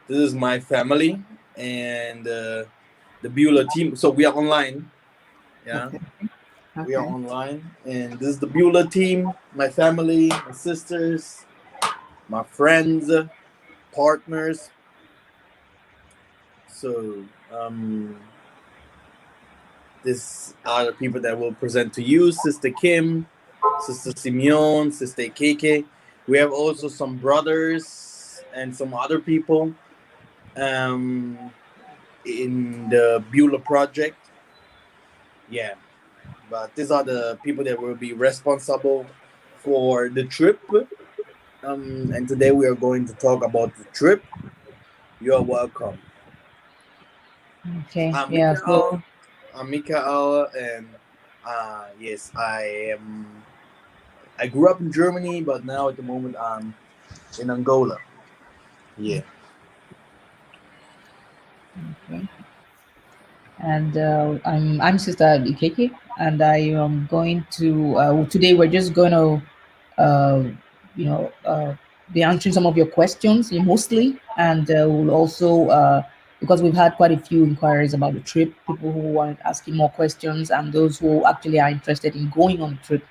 This is my family and the Beulah team. So we are online. Yeah, Okay. we are online, and this is the Beulah team. My family, my sisters, my friends, partners. So these are the people that will present to you: Sister Kim, Sister Simeon, Sister Keke. We have also some brothers and some other people in the Beulah Project. Yeah, but these are the people that will be responsible for the trip. And today we are going to talk about the trip. You are welcome. Okay. I'm Yeah. Mikhael. So I'm Mikhael, and yes, I am. I grew up in Germany, but now at the moment I'm in Angola. Yeah. okay. And I'm Sister Ikeke, and I am going to today we're just going to you know be answering some of your questions mostly, and we'll also because we've had quite a few inquiries about the trip, people who want asking more questions, and those who actually are interested in going on the trip.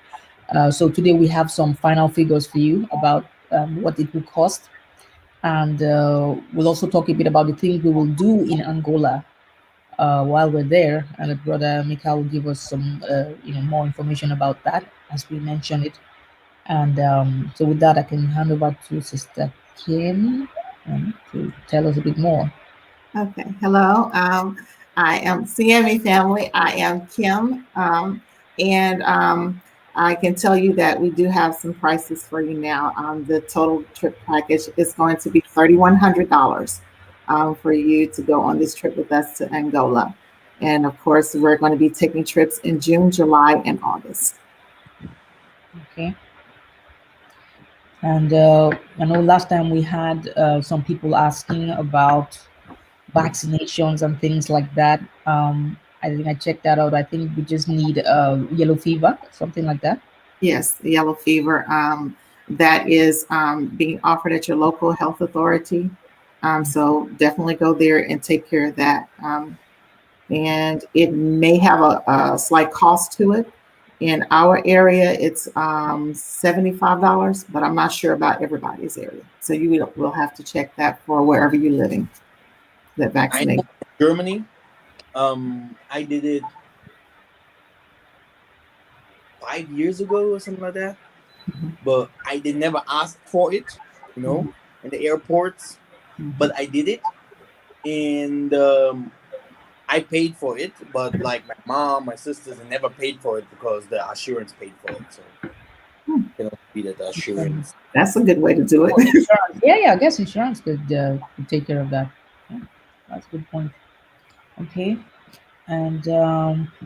So today we have some final figures for you about what it will cost, and we'll also talk a bit about the things we will do in Angola while we're there, and brother Mikhael will give us some, more information about that as we mentioned it. And so with that, I can hand over to Sister Kim to tell us a bit more. Okay. Hello. I am CME family. I am Kim. And I can tell you that we do have some prices for you now. The total trip package is going to be $3,100 for you to go on this trip with us to Angola. And of course, we're going to be taking trips in June, July, and August. Okay. And I know last time we had some people asking about vaccinations and things like that. I think I checked that out. I think we just need yellow fever, something like that. Yes, the yellow fever that is being offered at your local health authority. So definitely go there and take care of that. And it may have a slight cost to it. In our area, it's $75, but I'm not sure about everybody's area. So you will have to check that for wherever you're living, that I know vaccination. Germany. I did it 5 years ago or something like that. But I did never ask for it, in the airports. But I did it, and I paid for it. But like my mom, my sisters, they never paid for it because the assurance paid for it. So be that assurance. That's a good way to do it. Yeah, I guess insurance could take care of that. Yeah, that's a good point. Okay. And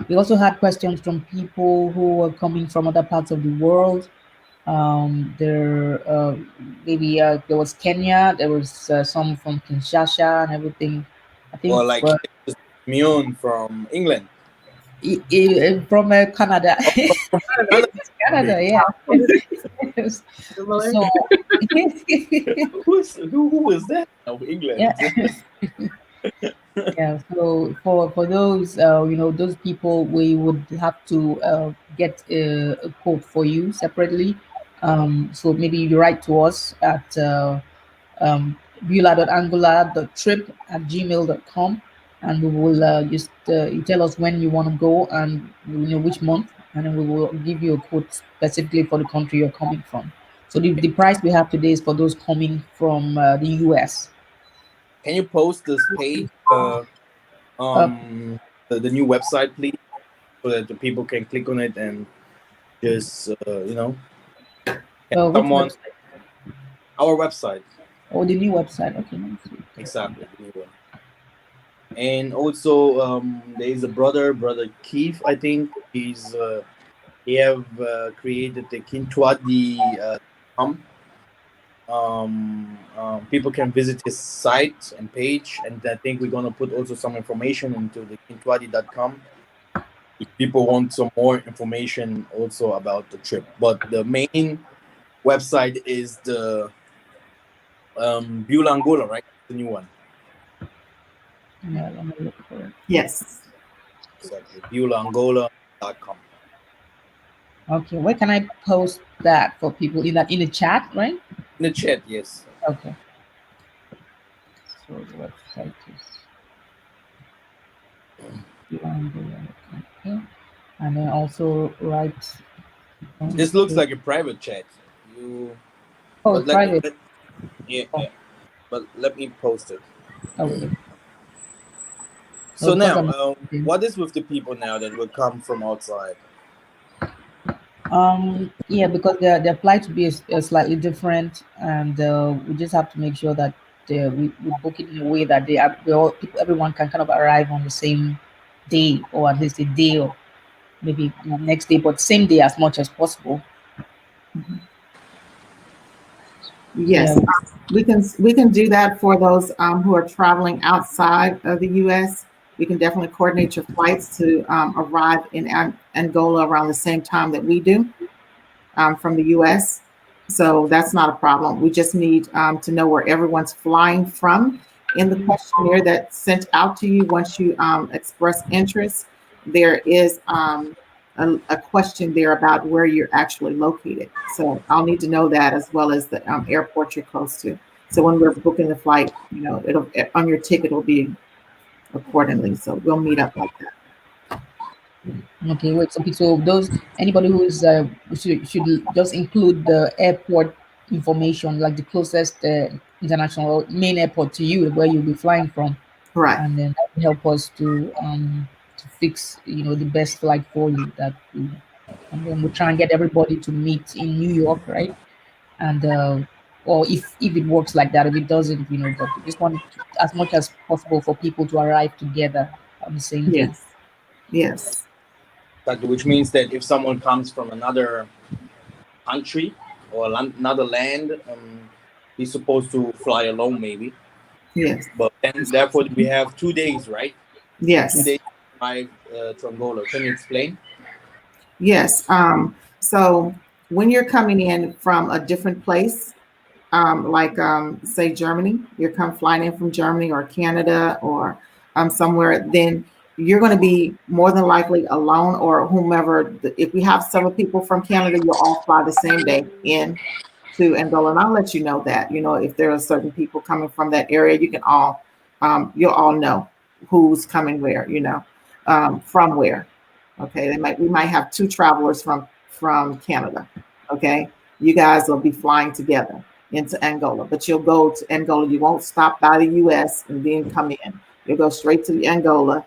we also had questions from people who were coming from other parts of the world. There maybe there was Kenya, there was some from Kinshasa and everything. I think Or like Mion from England. From Canada. Canada, yeah. So who is that? Oh, England. Yeah. Yeah, so for those those people, we would have to get a quote for you separately. So maybe you write to us at beulah.angola.trip@gmail.com, and we will just you tell us when you want to go and which month, and then we will give you a quote specifically for the country you're coming from. So the price we have today is for those coming from the US. Can you post this page, the new website, please, so that the people can click on it and just someone Website? our website. Oh, the new website. Okay, let me see. Exactly, the new one. And also, there is a brother Keith. I think he have created the Kintwadi. People can visit his site and page, and I think we're gonna put also some information into the kintwadi.com if people want some more information also about the trip. But the main website is the Beulah Angola, right? The new one. Yeah, let me look for it. Yes. Exactly. BeulahAngola.com. Okay, where can I post that for people in the chat, right? In the chat, yes. Okay. So the website is okay. And then also write. This looks like a private chat. You, Oh, but it's private. yeah, Oh, yeah. But let me post it. okay. Oh, So because now, I'm. what is with the people now that will come from outside? Yeah, because the flight will be slightly different, and we just have to make sure that we book it in a way that everyone can kind of arrive on the same day, or at least a day, or maybe next day, but same day as much as possible. Yes, Yeah. we can do that for those who are traveling outside of the U.S. We can definitely coordinate your flights to arrive in Angola around the same time that we do from the U.S. So that's not a problem. We just need to know where everyone's flying from. In the questionnaire that's sent out to you, once you express interest, there is a question there about where you're actually located. So I'll need to know that, as well as the airport you're close to. So when we're booking the flight, it'll on your ticket will be accordingly. So we'll meet up like that. Okay, wait. So those anybody who is should just include the airport information, like the closest international main airport to you, where you'll be flying from, Right. and then that will help us to fix the best flight for you. And then we'll try and get everybody to meet in New York, right? And or if it works like that, if it doesn't, but we just want as much as possible for people to arrive together on the same day. Yes. Yes. Exactly, which means that if someone comes from another country or another land, he's supposed to fly alone, maybe. Yes. But then, therefore, we have 2 days, right? 2 days Yes. to arrive to Angola. Can you explain? Yes. So when you're coming in from a different place, like say Germany, you're come flying in from Germany or Canada or somewhere, then you're going to be more than likely alone or whomever. If we have several people from Canada, you'll all fly the same day in to Angola, and I'll let you know that. If there are certain people coming from that area, you can all you'll all know who's coming where. From where. Okay, we might have two travelers from Canada. Okay, you guys will be flying together into Angola, but you'll go to Angola. You won't stop by the U.S. and then come in. You'll go straight to Angola,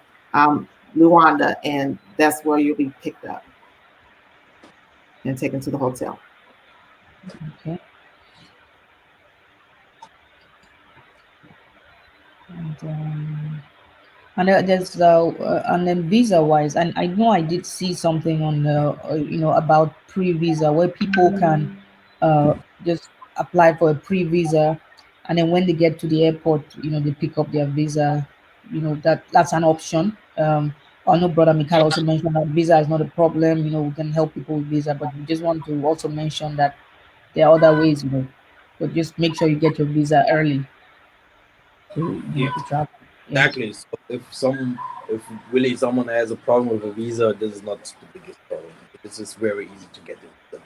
Luanda, and that's where you'll be picked up and taken to the hotel. Okay. And there's and then visa wise, and I know I did see something on about pre-visa where people can just apply for a pre-visa, and then when they get to the airport, they pick up their visa. That's an option. I know brother Mikhael also mentioned that visa is not a problem. We can help people with visa, but we just want to also mention that there are other ways. But just make sure you get your visa early Yeah, to travel. Yeah. exactly. So if really someone has a problem with a visa, this is not the biggest problem. This is very easy to get it.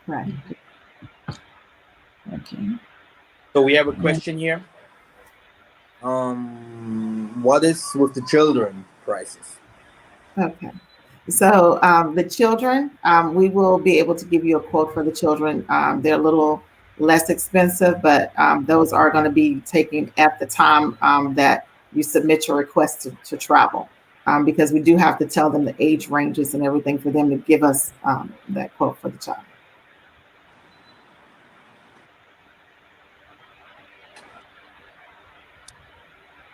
Right. Okay. So we have a question here. What is with the children prices? Okay. So the children, we will be able to give you a quote for the children. They're a little less expensive, but those are going to be taken at the time that you submit your request to travel, because we do have to tell them the age ranges and everything for them to give us that quote for the child.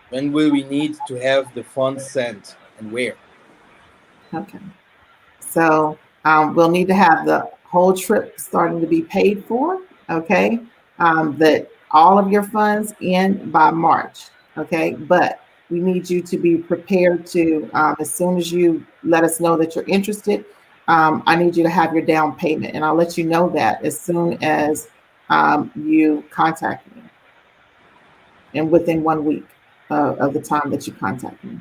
When will we need to have the funds sent and where? Okay. So we'll need to have the whole trip starting to be paid for. Okay. That all of your funds in by March. Okay. But we need you to be prepared to, as soon as you let us know that you're interested, I need you to have your down payment. And I'll let you know that as soon as you contact me and within 1 week. of the time that you contact me.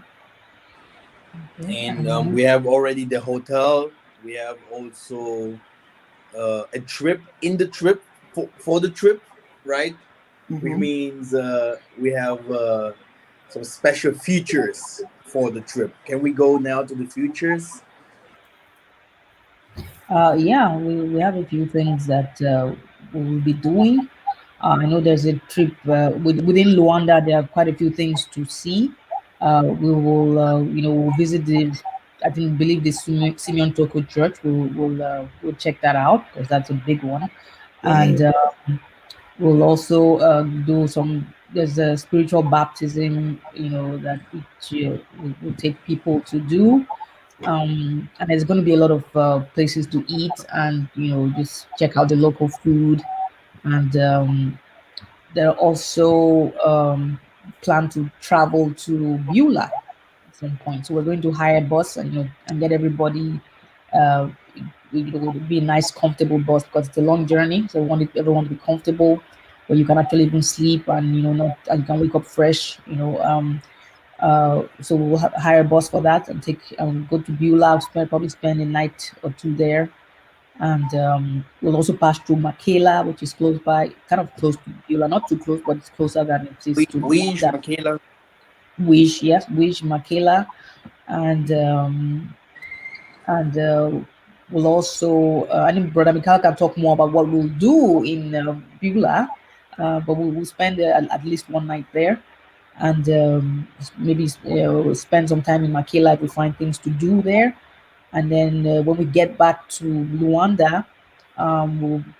Okay. And we have already the hotel. We have also a trip in the trip for the trip, right? Which Mm-hmm. means we have some special features for the trip. Can we go now to the features? Yeah, we have a few things that we will be doing. I know there's a trip within Luanda. There are quite a few things to see. We will, we'll visit the, I think, believe the Simeon Toko Church. We'll check that out because that's a big one, and Yay. we'll also do some. There's a spiritual baptism, that which will take people to do, and there's going to be a lot of places to eat, and just check out the local food, and there are also plan to travel to Beulah at some point. So we're going to hire a bus and and get everybody. Uh, it would be a nice, comfortable bus because it's a long journey. So we want everyone to be comfortable, where you can actually even sleep and not and you can wake up fresh. So we'll hire a bus for that and go to Beulah. Probably spend a night or two there, and we'll also pass through Mikhael, which is close by, kind of close to Beulah, not too close, but it's closer than it is to We that. Michaela. Wish, yes, Wish, Mikhael, and and we'll also. I think Brother Mikhael can talk more about what we'll do in Beulah, but we'll spend at least one night there, and maybe we'll spend some time in Mikhael if we find things to do there. And then when we get back to Luanda,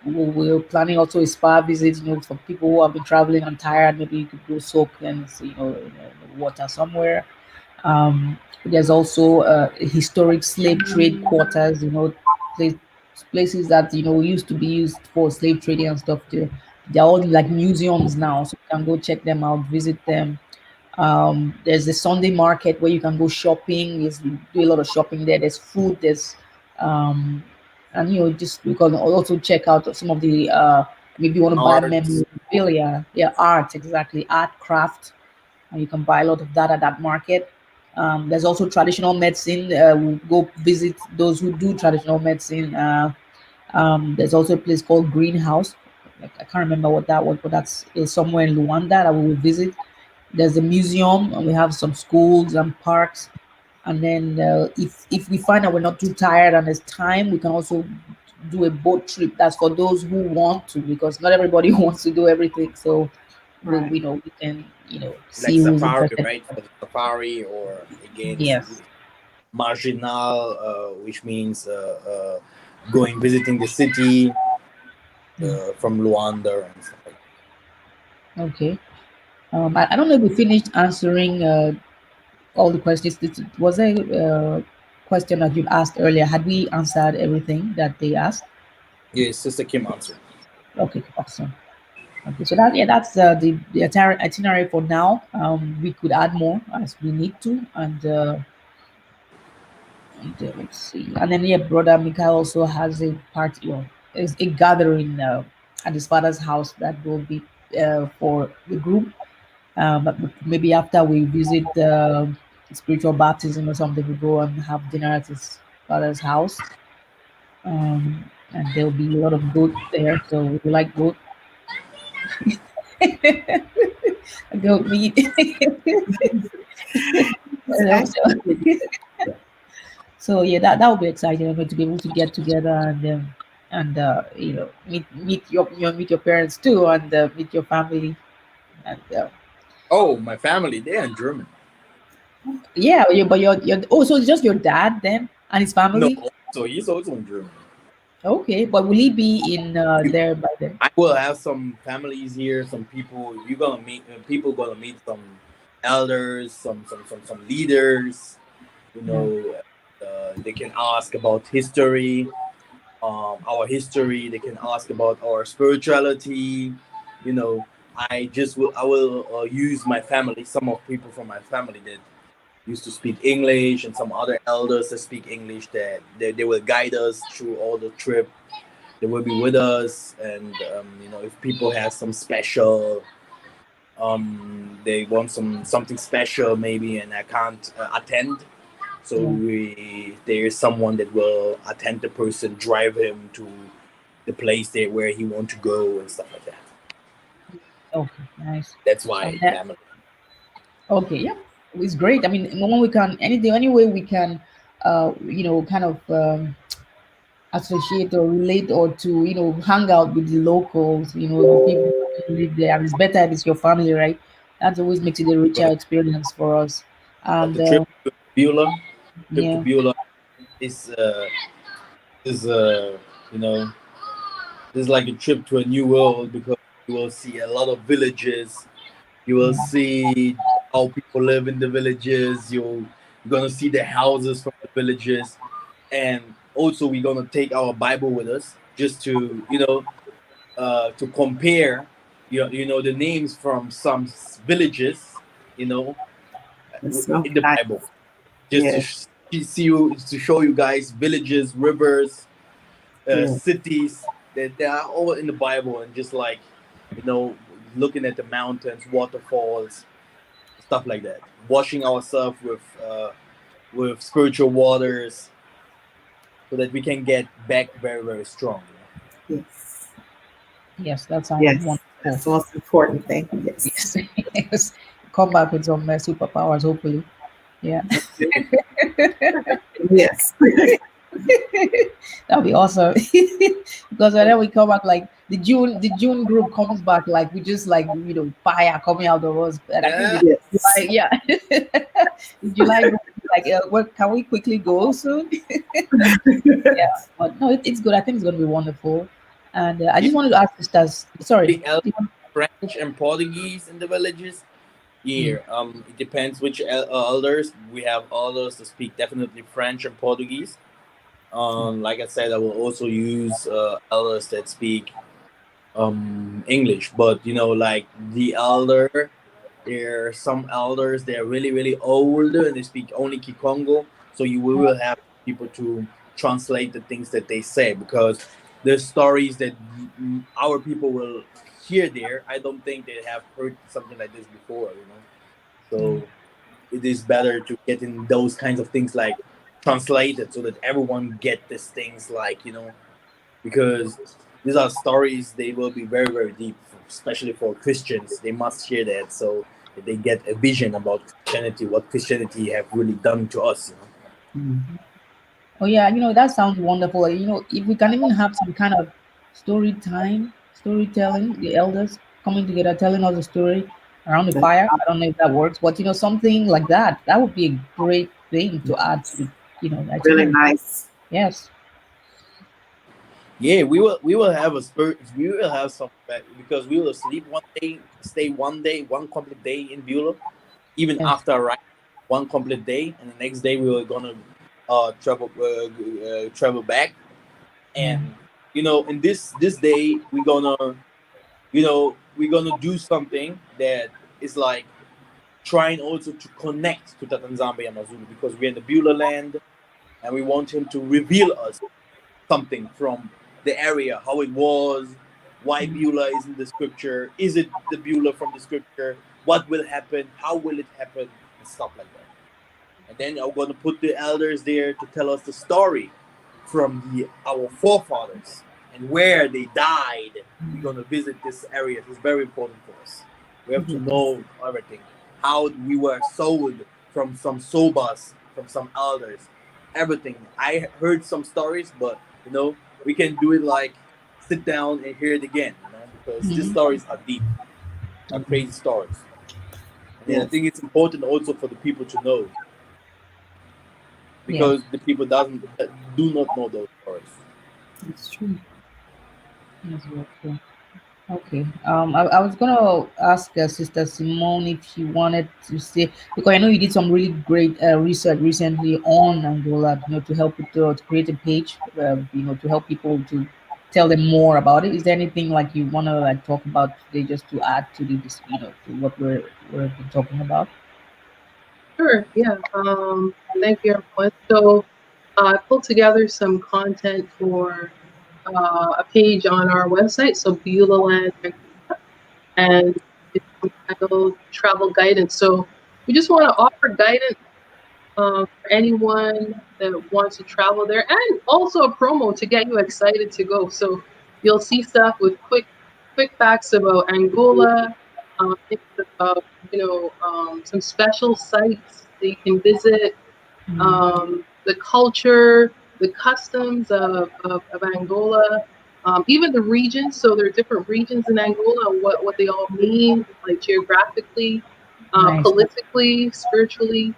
we're planning also a spa visit. For people who have been traveling and tired, maybe you could go soak and in the water somewhere. There's also historic slave trade quarters. Place, places that used to be used for slave trading and stuff. They're all like museums now, so you can go check them out, visit them. There's a Sunday market where you can go shopping. You do a lot of shopping there. There's food. Um, and just you can also check out some of the maybe you want to buy Arts. memorabilia. Yeah, art, exactly, art, craft, and you can buy a lot of that at that market. There's also traditional medicine. We'll go visit those who do traditional medicine. There's also a place called Greenhouse. Like, I can't remember what that was, but that's is somewhere in Luanda that we will visit. There's a museum, and we have some schools and parks. And then if we find that we're not too tired and there's time, we can also do a boat trip. That's for those who want to, because not everybody wants to do everything. So Right. we can Like see who's safari, interested. right? For the safari, or against Yes. marginal, which means going visiting the city from Luanda and stuff like Okay. I don't know if we finished answering all the questions. Was a question that you asked earlier. Had we answered everything that they asked? that. Yes, Sister Kim answered. Okay, awesome. Okay, so that's the itinerary for now. We could add more as we need to, and let's see. And then brother Mikhael also has a party, or is a gathering at his father's house that will be for the group. But maybe after we visit the spiritual baptism or something, we go and have dinner at his father's house. And there'll be a lot of goat there, so if you like goat, goat meat. It's actually So yeah, that would be exciting. I'm going to be able to get together and meet your parents too, and meet your family, and Oh, my family, they're in Germany. yeah. But your oh, so it's just your dad then and his No, family. so he's also in Germany. Okay, but will he be in there by then? I will have some families here, some people. You're gonna meet people. Gonna meet some elders, some leaders. You Yeah. know, they can ask about history, our history. They can ask about our spirituality. You know, I will use my family. Some of people from my family that used to speak English, and some other elders that speak English, that they will guide us through all the trip. They will be with us, and if people have some special They want something special maybe, and I can't attend. So Yeah. there is someone that will attend the person, drive him to the place there where he want to go and stuff like that. Okay, nice. That's why And that, family. okay, yeah, it's great. I mean, when we can, any way we can, kind of associate or relate or to, hang out with the locals, the people who live there. And it's better if it's your family, right? That always makes it a richer Right. experience for us. But And the trip to Beulah, yeah, is is you know is like a trip to a new world, because you will see a lot of villages. You will yeah, see how people live in the villages. You're gonna see the houses from the villages, and also we're gonna take our Bible with us, just to to compare, the names from some villages, you know, It's so in the nice. Bible, just to Yes, see you, to show you guys villages, rivers, yes. cities that they are all in the Bible, and just like, you know, looking at the mountains, waterfalls, stuff like that, washing ourselves with spiritual waters, so that we can get back very, very strong. Yes. yes, that sounds Yes. wonderful. That's the most important thing. Yes. Yes, yes. Come back with some superpowers, hopefully. Yeah. Yes. That'll be awesome. Because whenever we come back, like the June group comes back, like we just like fire coming out of us. And I think Yeah. the Yes. July, yeah, the July group is like, what can we quickly go soon? Yeah, but no, it's good. I think it's going to be wonderful. And I Yeah. just wanted to ask sisters. Sorry. Speak French and Portuguese in the villages. Mm, Yeah, it depends which elders. We have elders that speak definitely French and Portuguese. Like I said, I will also use elders that speak English. But like the elder, there are some elders, they're really, really old, and they speak only Kikongo. So you will have people to translate the things that they say, because the stories that our people will hear there, I don't think they have heard something like this before. mm, So it is better to get in those kinds of things, like translated, so that everyone get these things, like because these are stories, they will be very, very deep, especially for Christians. They must hear that, so that they get a vision about Christianity, what Christianity have really done to us. Mhm. Oh yeah, that sounds wonderful. If we can even have some kind of storytelling, the elders coming together, telling us a story around the That's fire. I don't know if that works, but something like that. That would be a great thing to add to the really itinerary. nice. Yes. Yeah, we will have a spirit. We will have some, because we will sleep one day, stay one day, one complete day in Beulah, even Yes. after right, one complete day, and the next day we were gonna travel back. Yeah. And in this day, we're gonna do something that is like trying also to connect to Tatanzamba Yamazulu, because we're in the Beulah land, and we want him to reveal us something from the area, how it was, why Mm, Beulah is in the scripture, is it the Beulah from the scripture, what will happen, how will it happen, and stuff like that. And then I'm going to put the elders there to tell us the story from our forefathers and where they died. We're going to visit this area. It's very important for us. We have to Yes. know everything. How we were sold from some sobas, from some elders, everything. I heard some stories, but we can do it like sit down and hear it again, because these mhm. stories are deep, are crazy stories. And then I Yes. think it's important also for the people to know, Yes. because the people do not know those stories. It's true. Yes. Very true. Okay. I was gonna ask Sister Simone if she wanted to say, because I know you did some really great research recently on Angola, to help it to create a page, to help people to tell them more about it. Is there anything like you wanna like talk about today, just to add to to what we're been talking about? Sure, yeah. Thank you, everyone. So I pulled together some content for a page on our website, so Beulah Land, and it's entitled Travel Guidance. So we just want to offer guidance for anyone that wants to travel there, and also a promo to get you excited to go. So you'll see stuff with quick facts about Angola, things about some special sites that you can visit, the culture, the customs of Angola, even the regions. So there are different regions in Angola and what they all mean, like geographically, Nice. politically, spiritually.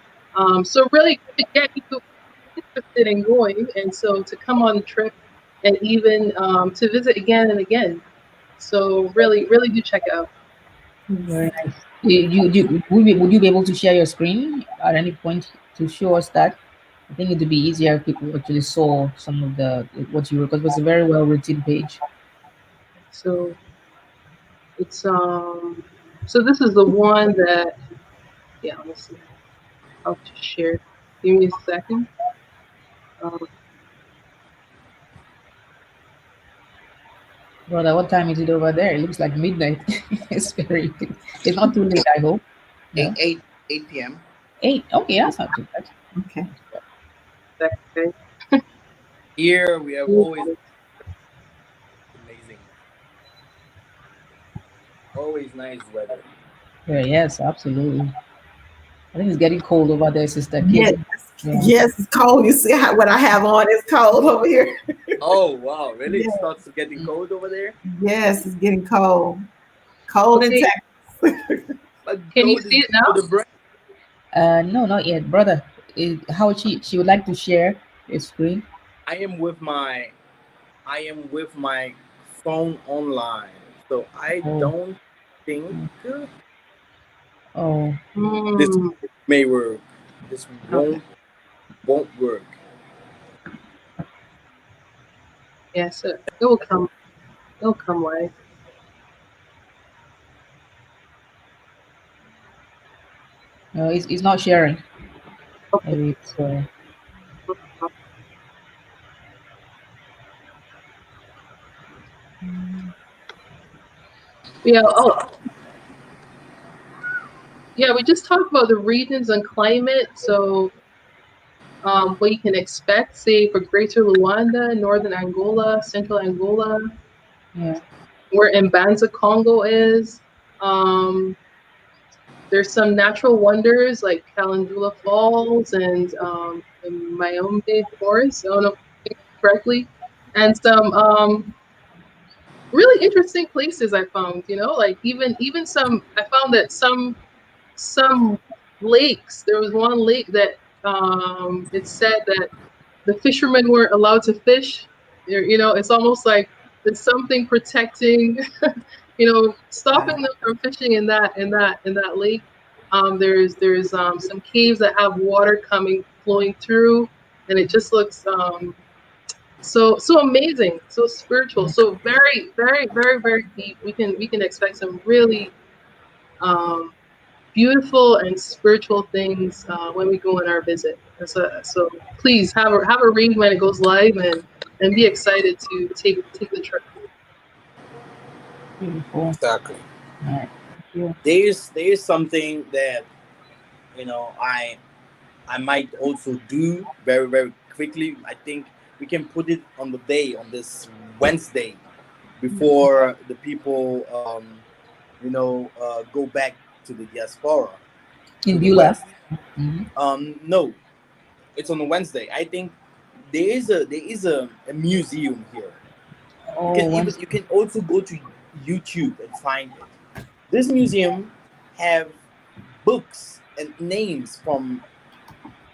So really to get you interested in going, and so to come on the trip and even to visit again and again. So really do check it out. Very nice. Would you be able to share your screen at any point to show us that? I think it would be easier if people actually saw some of the what you were, because it was a very well written page. So it's so this is the one that, yeah, let's see. I'll just share. Give me a second. Brother, what time is it over there? It looks like midnight. It's very. It's not too late, I hope. No. 8 p.m. 8. Okay, that's not too bad. Okay. Okay. Here we have always amazing, always nice weather. Yeah, yes, absolutely. I think it's getting cold over there, Sister Kate. Yes, Yeah. yes, it's cold. You see what I have on? It's cold over here. Oh wow, really? Yeah. It starts getting cold over there? Yes, it's getting cold. Cold in Okay. Texas. But Can you cold is see it good now? for the brain. No, not yet, brother. How she would like to share the screen. I am with my phone online, so I Oh. don't think Oh, this Mm, may work. This okay. won't work. Yes, it will come. It'll come live. no, it's not sharing. Okay. Maybe it's. Yeah. Oh, yeah. We just talked about the regions and climate. So, what you can expect, say, for Greater Luanda, Northern Angola, Central Angola, Yeah. where Mbanza Congo is. There's some natural wonders like Calendula Falls and the Mayombe Forest. I don't know if I think correctly, and some really interesting places I found. Like even some I found that some lakes. There was one lake that it said that the fishermen weren't allowed to fish. It's almost like there's something protecting, stopping them from fishing in that lake. There's some caves that have water flowing through, and it just looks so amazing, so spiritual, so very very very very deep. We can expect some really beautiful and spiritual things when we go on our visit. So please have a read when it goes live, and be excited to take the trip. Beautiful. Exactly. All right. Thank you. There's something that I might also do very very quickly. I think we can put it on the day on this Wednesday before the people go back to the diaspora In to the Beulah. West. Mhm. No, it's on a Wednesday. I think there is a museum here. Oh, once. You can also go to YouTube and find it. This museum have books and names from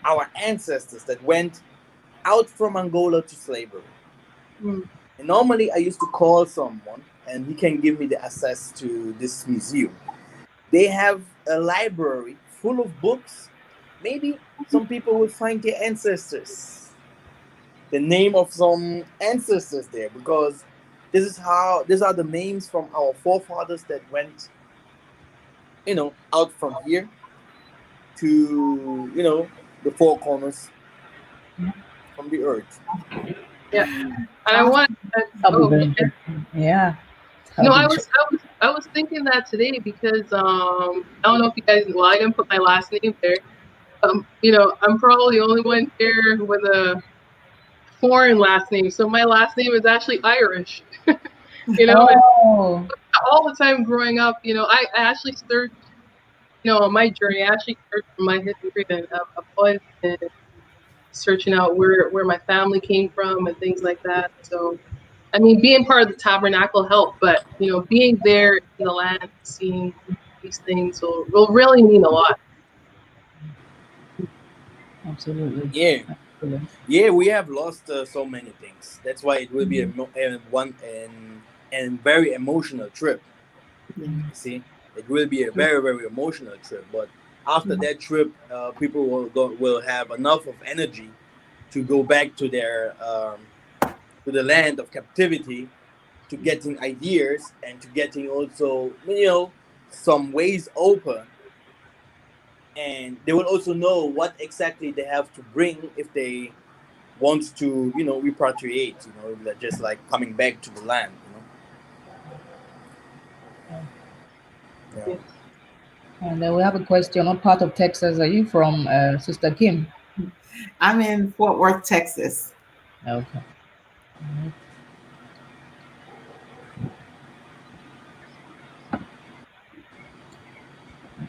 our ancestors that went out from Angola to slavery. Mm. And normally I used to call someone and he can give me the access to this museum. They have a library full of books. Maybe some people will find their ancestors, the name of some ancestors there, because these are the names from our forefathers that went, out from here to, the four corners from the earth. Yeah, and I want. That'll be Oh, very interesting. Yeah. no, That'll be I interesting. I was thinking that today because I don't know if you guys. Well, I didn't put my last name there. You know, I'm probably the only one here with a foreign last name. So my last name is actually Irish. You know, and Oh, all the time growing up, you know, I actually searched, you know, on my journey, I actually searched for my history and upon and searching out where my family came from and things like that. So, I mean, being part of the tabernacle helped, but you know, being there in the land, seeing these things will really mean a lot. absolutely. Yeah, Absolutely. yeah, we have lost so many things. That's why it will be a one and very emotional trip. Yeah. You see, it will be a very very emotional trip. But after that trip, people will have enough of energy to go back to the land of captivity, to getting ideas and to getting also some ways open, and they will also know what exactly they have to bring if they want to repatriate, just like coming back to the land. Yeah. Yes. And we have a question. What part of Texas are you from, Sister Kim? I'm in Fort Worth, Texas. Okay. Alright.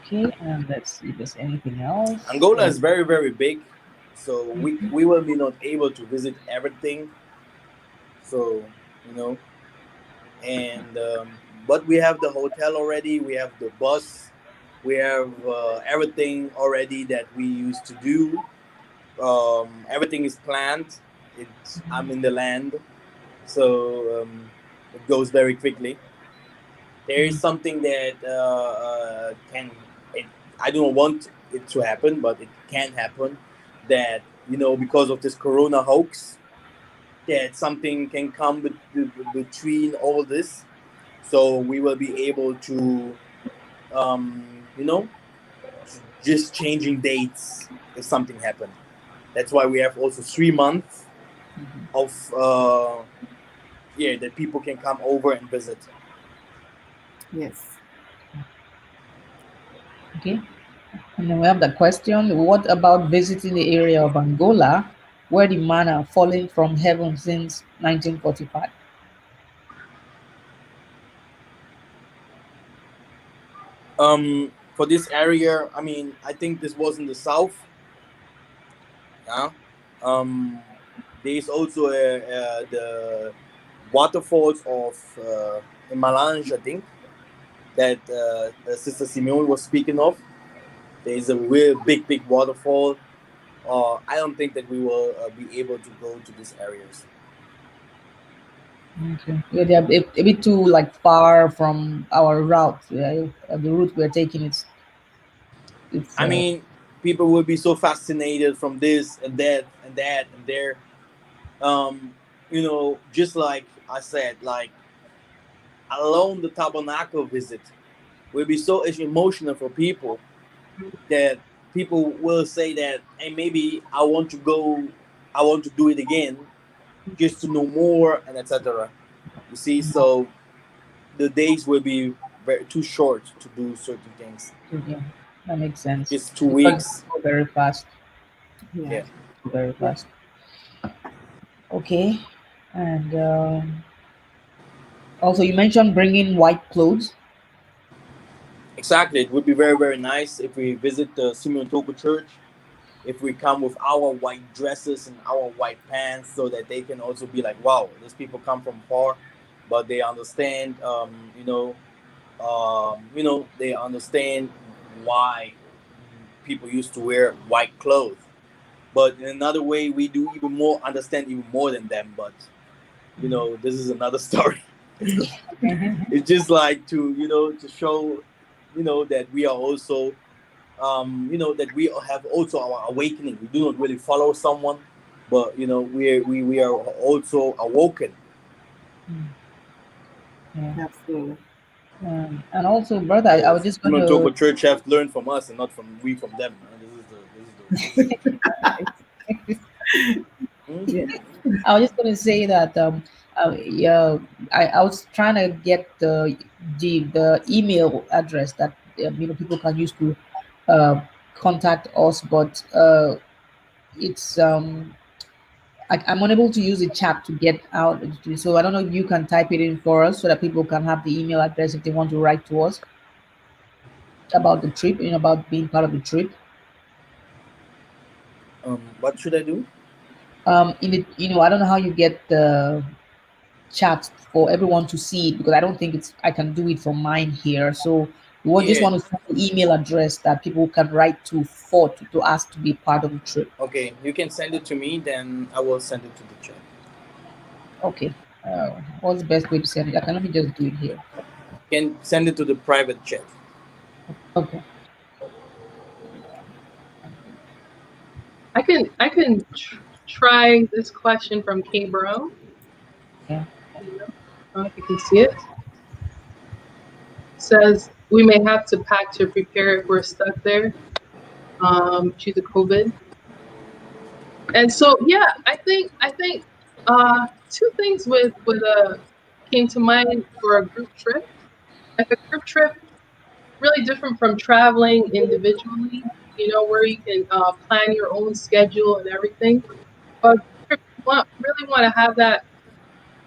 Okay, and let's see if there's anything else. Angola is very very big, so we will be not able to visit everything. So you know, and but we have the hotel already. We have the bus. We have everything already that we used to do. Everything is planned. I'm in the land, so it goes very quickly. There is something that can it, I don't want it to happen, but it can happen. That because of this Corona hoax, that something can come between all this, so we will be able to you know just changing dates if something happened. That's why we have also 3 months of that people can come over and visit. Yes. Okay. And then we have the question, what about visiting the area of Angola where the manna falling from heaven since 1945? For this area, I mean, I think this was in the south. Yeah. Um, there's also the waterfalls of in Malange, I think, that Sister Simeon was speaking of. There is a real big waterfall. I don't think that we will be able to go to these areas. Okay. Yeah, they are a bit too like far from our route. Yeah, the route we're taking it's I mean, people will be so fascinated from this and that and that and there. Just like I said, like alone the tabernacle visit will be so emotional for people that people will say that, hey, maybe I want to go, I want to do it again, just to know more and etc. You see, so the days will be too short to do certain things. yeah, that makes sense. Just two Because weeks. they go very fast. Yeah. Yeah. Very fast. Okay. And also you mentioned bringing white clothes. Exactly. It would be very, very nice if we visit the Simeon Toko Church, if we come with our white dresses and our white pants, so that they can also be like, wow, these people come from far, but they understand, they understand why people used to wear white clothes. But in another way, we do even more understand even more than them. But this is another story. It's just like to show, that we are also, that we have also our awakening. We do not really follow someone, but we are also awoken. Yeah. Absolutely. And also, brother, I was just going Simeon to. Toko Church have learned from us and not from them. This is the Yeah. I was just going to say that Yeah, I was trying to get the email address that people can use to uh, contact us, but it's I'm unable to use the chat to get out. So I don't know if you can type it in for us so that people can have the email address if they want to write to us about the trip, about being part of the trip. What should I do? In the, I don't know how you get the chat for everyone to see it because I don't think I can do it from mine here. So we just Yeah. want to send an email address that people can write to ask to be part of the trip. Okay, you can send it to me, then I will send it to the chat. Okay. What's the best way to send it? Let me just do it here. You can send it to the private chat. Okay. I can try this question from K Bro. Yeah. I don't know if you can see it. Says we may have to pack to prepare if we're stuck there due to COVID. And so yeah, I think two things with came to mind for a group trip. Like a group trip, really different from traveling individually. Where you can plan your own schedule and everything. But trip, you really want to have that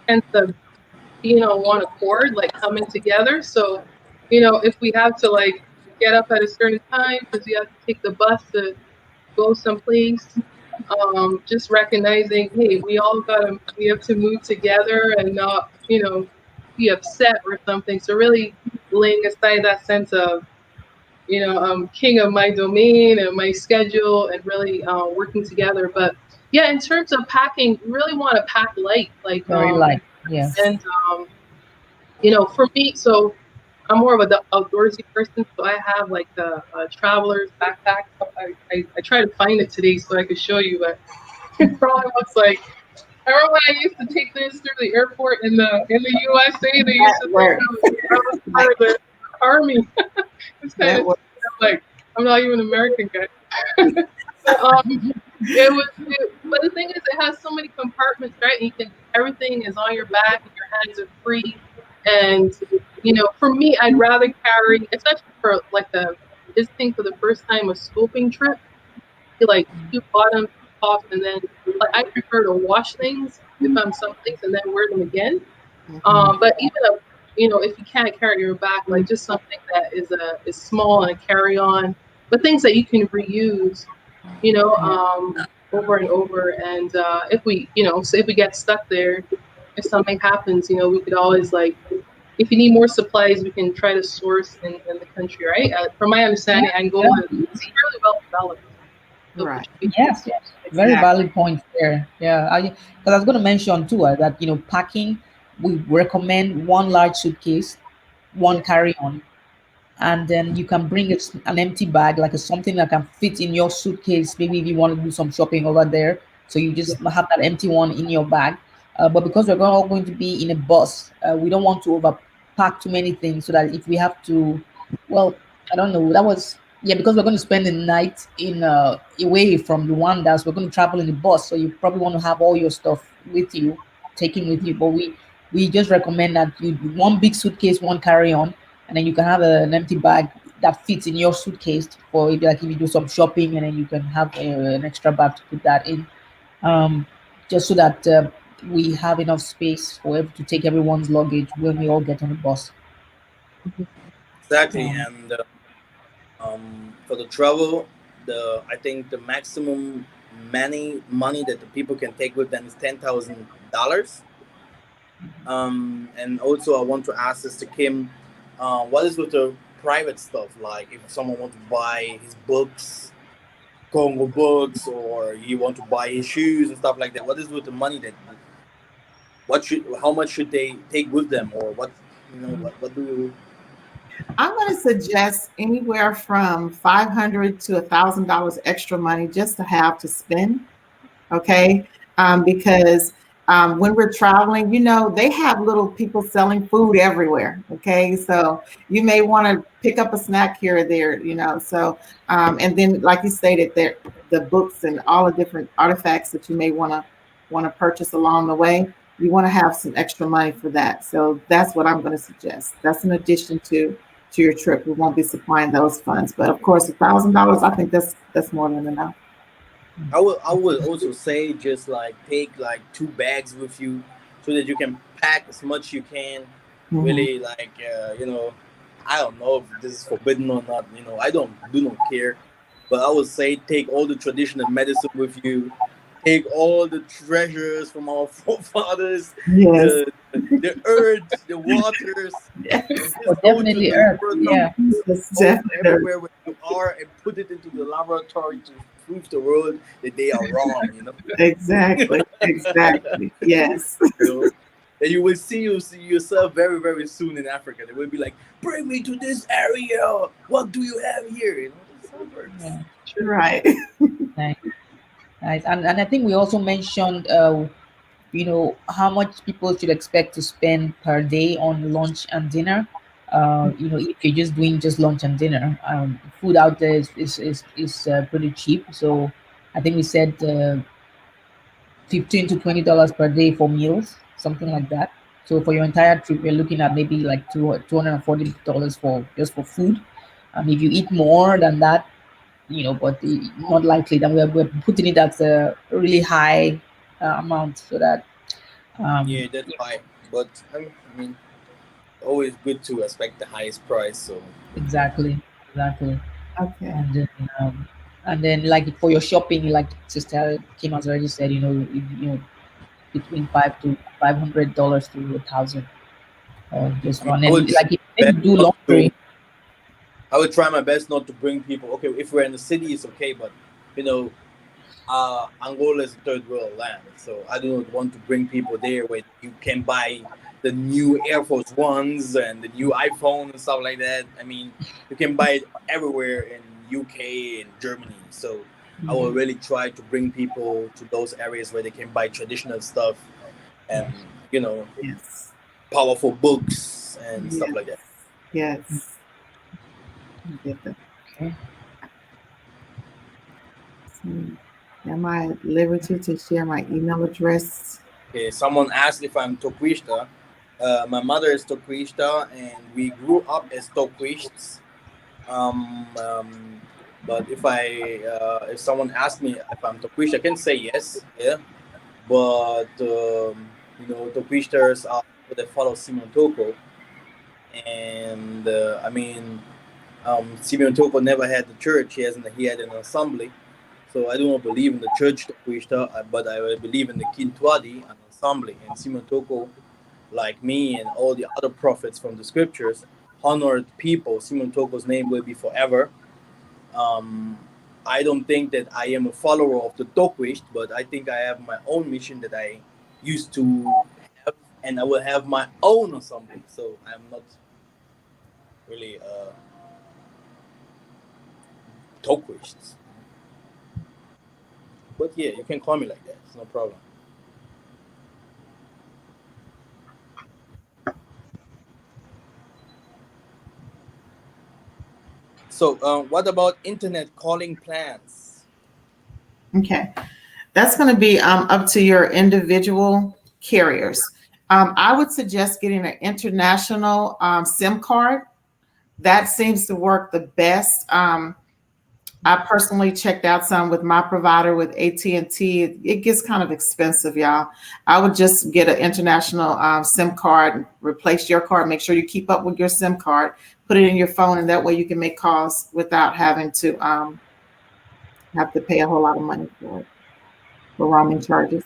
sense of being on one accord, like coming together. So, if we have to like get up at a certain time because we have to take the bus to go someplace, just recognizing, hey, we have to move together and not, be upset or something. So really laying aside that sense of, I'm king of my domain and my schedule and really working together. But yeah, in terms of packing, you really want to pack light, like, Very light. Yeah. and for me, so I'm more of an outdoorsy person, so I have like a traveler's backpack. So I tried to find it today so I could show you, but it probably looks like. I remember when I used to take this through the airport in the USA. They used to think I was part of the army. It's kind of like I'm not even an American guy. But, but the thing is, it has so many compartments, right? Everything is on your back, and your hands are free. And for me, I'd rather carry, especially for like visiting for the first time, a scoping trip. Like two bottoms, tops, and then like I prefer to wash things if I'm someplace and then wear them again. But even if you can't carry your back, like just something that is small and a carry on, but things that you can reuse, over and over. And so if we get stuck there, if something happens, we could always like, if you need more supplies, we can try to source in the country, right? From my understanding, Angola is really well developed. So Right. Yes, yes. Very valid point there. Yeah, because I was going to mention too that packing, we recommend one large suitcase, one carry-on, and then you can bring an empty bag, like something that can fit in your suitcase. Maybe if you want to do some shopping over there, so you just have that empty one in your bag. But because we're all going to be in a bus, we don't want to overpack too many things, so that if we have to, well, I don't know. That was yeah, because we're going to spend the night in away from Rwanda, so we're going to travel in the bus. So you probably want to have all your stuff with you, taking with you. But we just recommend that you one big suitcase, one carry on, and then you can have an empty bag that fits in your suitcase for if you do some shopping, and then you can have an extra bag to put that in, just so that we have enough space to take everyone's luggage when we all get on the bus. Exactly, and for the travel, I think the maximum money that the people can take with them is $10,000. And also, I want to ask Sister Kim, what is with the private stuff? Like, if someone wants to buy his books, Congo books, or he want to buy his shoes and stuff like that, what is with the money how much should they take with them, or what do you? I'm going to suggest anywhere from $500 to $1,000 extra money just to have to spend. Okay, because when we're traveling, they have little people selling food everywhere. Okay, so you may want to pick up a snack here or there. So and then, like you stated, the books and all the different artifacts that you may want to purchase along the way. you want to have some extra money for that. So that's what I'm going to suggest. That's in addition to your trip. We won't be supplying those funds, but of course, $1,000. I think that's more than enough. I would also say just like take like 2 bags with you so that you can pack as much you can. Really like I don't know if this is forbidden or not. I don't care, but I would say take all the traditional medicine with you. Take all the treasures from our forefathers, Yes. the earth, the waters, and Yes. Oh, just go to definitely the Earth. Yeah. laboratories, Yes, go definitely. everywhere where you are, and put it into the laboratory to prove the world that they are wrong. Exactly. Exactly. Yes. And you will see yourself very, very soon in Africa. They will be like, "Bring me to this area. What do you have here?" That's how it works. Yeah. Right. Nice. Nice. And I think we also mentioned, how much people should expect to spend per day on lunch and dinner. If you're just doing just lunch and dinner, food out there is pretty cheap. So I think we said $15 to $20 per day for meals, something like that. So for your entire trip, you're looking at maybe like $240 for just for food. If you eat more than that, but not likely, then we're putting it at a really high amount so that Yeah, that's high. But I mean, always good to expect the highest price. So exactly. Okay. And then, like for your shopping, like Sister Kim has already said, between $500 to 1,000, just I mean, run. I And would try like if my you best do not to. laundry. I would try my best not to bring people. Okay, if we're in the city, it's okay, but Angola is a third world land, so I do not want to bring people there where you can buy the new Air Force Ones and the new iPhone and stuff like that. I mean, you can buy it everywhere in UK and Germany. So I will really try to bring people to those areas where they can buy traditional stuff and Yes. powerful books and stuff Yes. like that. Yes. I get that. Okay. So, am I at liberty to share my email address? Okay, someone asked if I'm Tokwishta. My mother is Tokwishta, and we grew up as Tokwists. Um, um, but if someone asks me if I'm Tokwish, I can say yes, yeah. But Tokwisters are people that follow Simon Toko, and I mean, Simon Toko never had the church. He had an assembly. So I do not believe in the church Tokwishta, but I believe in the Kintwadi, an assembly, and Simon Toko, like me and all the other prophets from the scriptures, honored people. Simon Toko's name will be forever. Um, I don't think that I am a follower of the Tokwish, but I think I have my own mission that I used to have, and I will have my own assembly. So I'm not really Tokwish. But yeah, you can call me like that. It's no problem. So, what about internet calling plans? Okay. That's going to be up to your individual carriers. I would suggest getting an international SIM card. That seems to work the best. I personally checked out some with my provider with AT&T. It gets kind of expensive, y'all. I would just get an international SIM card, replace your card, make sure you keep up with your SIM card, put it in your phone, and that way you can make calls without having to have to pay a whole lot of money for it, for roaming charges.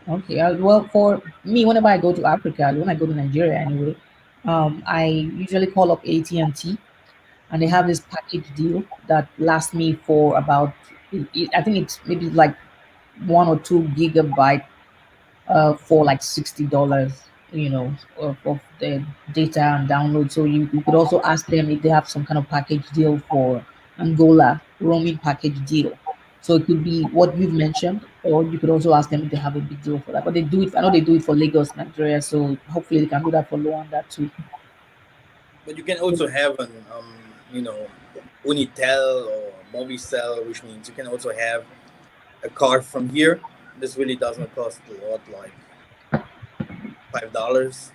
Okay. Well, for me, whenever I go to Africa, when I go to Nigeria anyway, I usually call up AT&T, and they have this package deal that lasts me for about, I think it's maybe like 1 or 2 gigabyte for like $60, of the data and download. So you could also ask them if they have some kind of package deal for Angola, roaming package deal. So it could be what you've mentioned, or you could also ask them if they have a big deal for that. But they do it. I know they do it for Lagos, Nigeria. So hopefully they can do that for Luanda too. But you can also have an Unitel or Movicel, which means you can also have a card from here. This really doesn't cost a lot, like $5.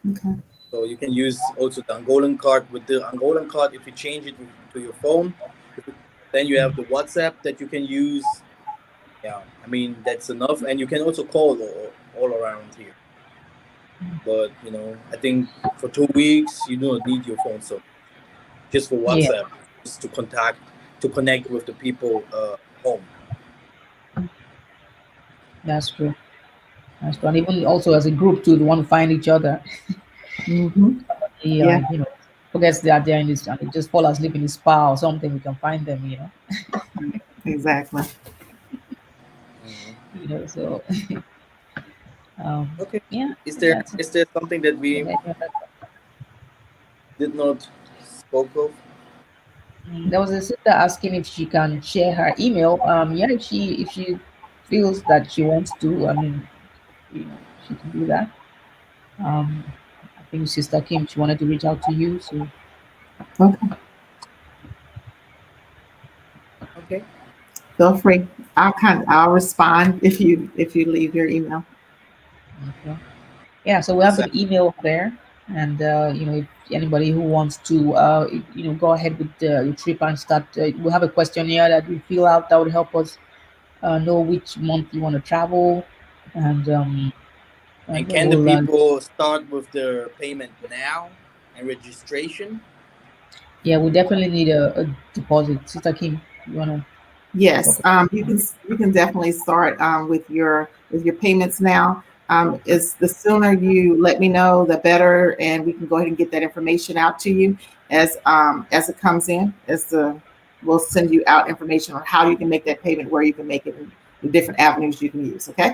Okay. So you can use also the Angolan card. With the Angolan card, if you change it to your phone, then you have the WhatsApp that you can use. Yeah, I mean that's enough, and you can also call all around here. But I think for 2 weeks you don't need your phone, so just for Yeah, WhatsApp, just to connect with the people home. that's true. That's true. And even also as a group too, they want to find each other. Mm-hmm. He, Yeah, forgets they are there in this, and they just fall asleep in the spa or something. We can find them. exactly. Mhm. So um, Okay. yeah, Is there that's is there something that we did not spoke of? There was a sister asking if she can share her email. Yeah, if she feels that she wants to, I mean, she can do that. Um, I think Sister Kim, she wanted to reach out to you, so Okay. Okay. Feel free. I'll respond if you leave your email. okay. Yeah, so we have So, the email there, and if anybody who wants to, go ahead with the trip and start, we have a questionnaire that we fill out that would help us know which month you want to travel, and and can the we'll people start with their payment now and registration? yeah, we definitely need a deposit. Sister Kim, you wanna talk Yes, about you can definitely start with your payments now. Is the sooner you let me know, the better, and we can go ahead and get that information out to you as it comes in. We'll send you out information on how you can make that payment, where you can make it, and the different avenues you can use. Okay.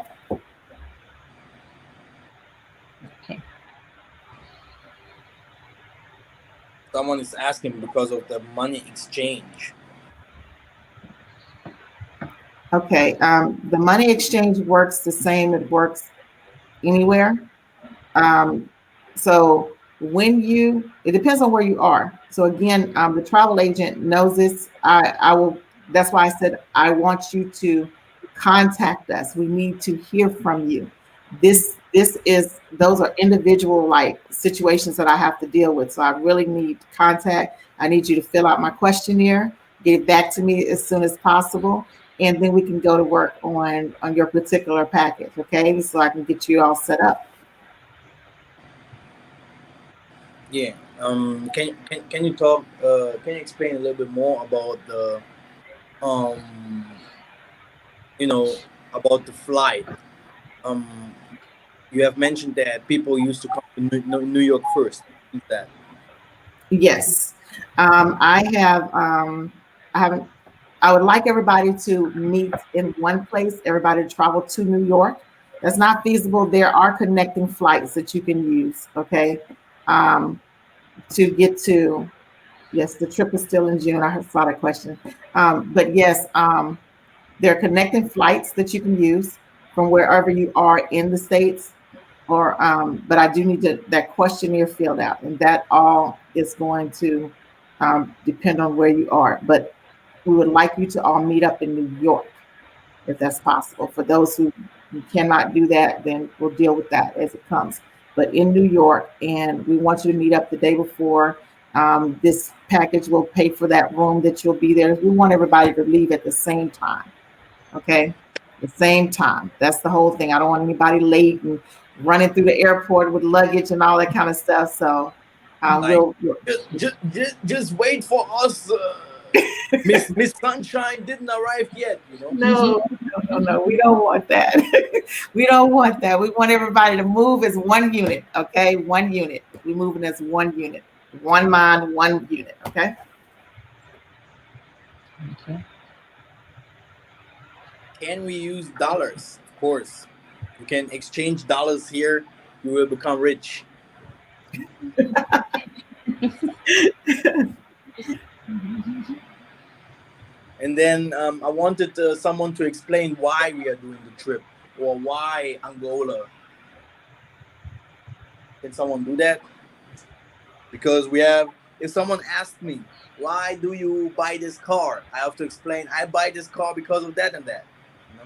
okay. Someone is asking because of the money exchange. Okay. The money exchange works the same. It works anywhere. Um, so it depends on where you are. So again, the travel agent knows this. I will. That's why I said I want you to contact us. We need to hear from you. Those are individual like situations that I have to deal with. So I really need contact. I need you to fill out my questionnaire, get it back to me as soon as possible, and then we can go to work on your particular package. Okay, so I can get you all set up. Yeah. Can you talk? Can you explain a little bit more about the um you know about the flight? Um, you have mentioned that people used to come to New York first. Is that Yes. I have, I haven't, I would like everybody to meet in one place, everybody to travel to New York. That's not feasible. There are connecting flights that you can use, okay, um, to get to, yes, the trip is still in June. I saw that question. But yes, there are connecting flights that you can use from wherever you are in the States but I do need that questionnaire filled out, and that all is going to depend on where you are. But we would like you to all meet up in New York, if that's possible. For those who cannot do that, then we'll deal with that as it comes. But in New York, and we want you to meet up the day before. This package will pay for that room that you'll be there. We want everybody to leave at the same time. Okay, the same time. That's the whole thing. I don't want anybody late and running through the airport with luggage and all that kind of stuff. So like just wait for us? Miss Sunshine didn't arrive yet. no, no, no. We don't want that. We don't want that. We want everybody to move as one unit. Okay, one unit. We're moving as one unit, one mind, one unit. Okay. okay. Can we use dollars? Of course. You can exchange dollars here. You will become rich. And then I wanted someone to explain why we are doing the trip or why Angola. Can someone do that? Because if someone asks me, why do you buy this car? I have to explain, I buy this car because of that and that. You know?